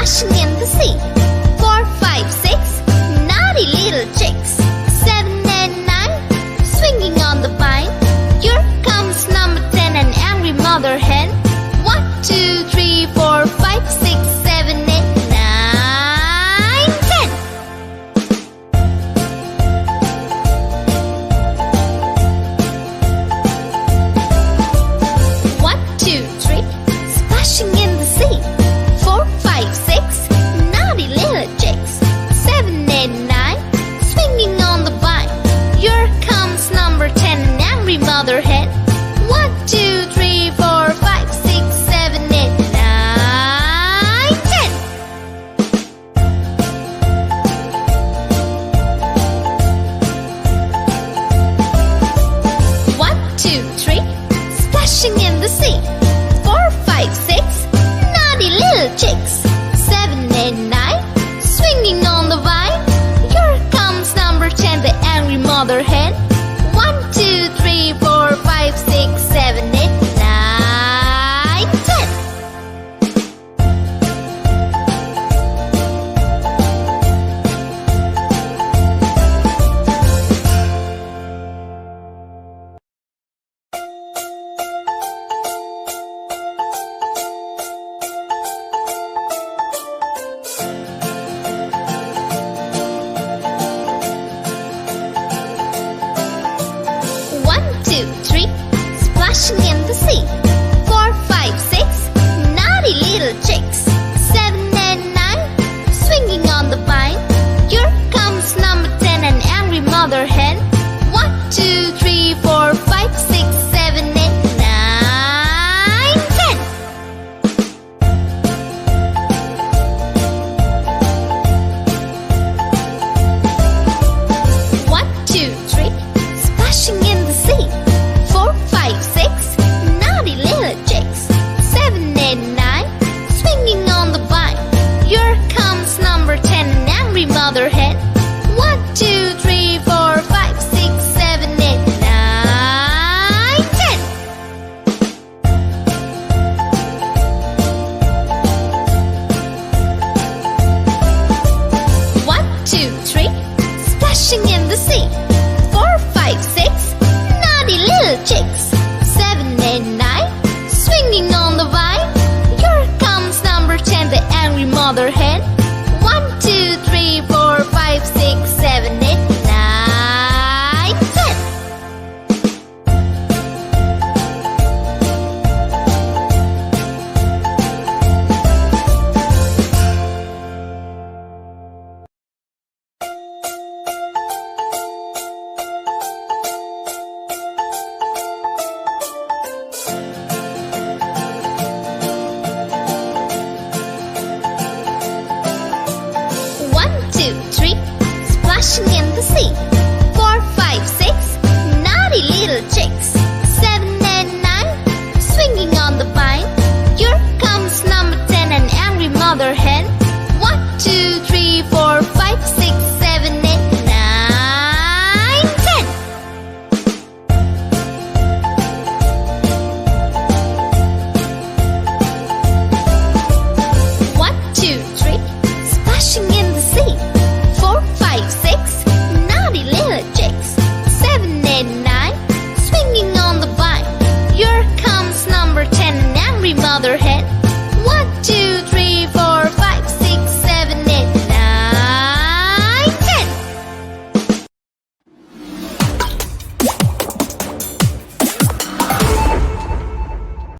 splashing in the sea. 4, 5, 6, naughty little chicks. 7 and 9, swinging on the vine. Here comes number 10, an angry mother hen. 1, 2, 3, 4, 5, 6, 7, 8, 9, 10. 1, 2, 3, splashing in the sea. 4, 5, 6, naughty little chicks. 7 and 9, swinging on the vine. Here comes number 10, an angry mother hen. 1, 2, 3, 4, 5, 6, 7, 8, 9, 10. 1, 2, 3, splashing in the sea. 4, 5, 6, naughty little chicks. 7 and 9, swinging on the vine. Here comes number 10, the angry mother hen. 1, 2, 3, 4, 5, 6, 7, 8, 9, 10. 1, 2, 3, splashing in the sea. 4, 5, 6, naughty little chicks. 7 and 9, swinging on the vine. Here comes number 10, an angry mother hen. 1, 2, 3, 4, 5, 6, 7, 8, 9, 10. 1, 2, 3, splashing in the sea. 4, 5, 6, naughty little chicks. 7 and 9, swinging on the vine. Here comes number 10, an angry mother hen. 1, 2, 3, 4, 5, 6, 7, 8, 9, 10. 1, 2, 3, splashing in the sea. 4, 5, 6, naughty little chicks. 7 and 9, swinging on the vine. Here comes number 10, the angry mother hen. 1, 2, 3, 4, 5, 6, 7, 8, 9, 10. 1, 2, 3, splashing in the sea. 4, 5, 6, naughty little chicks. 7 and 9, swinging on the vine. Here comes number 10, an angry mother hen.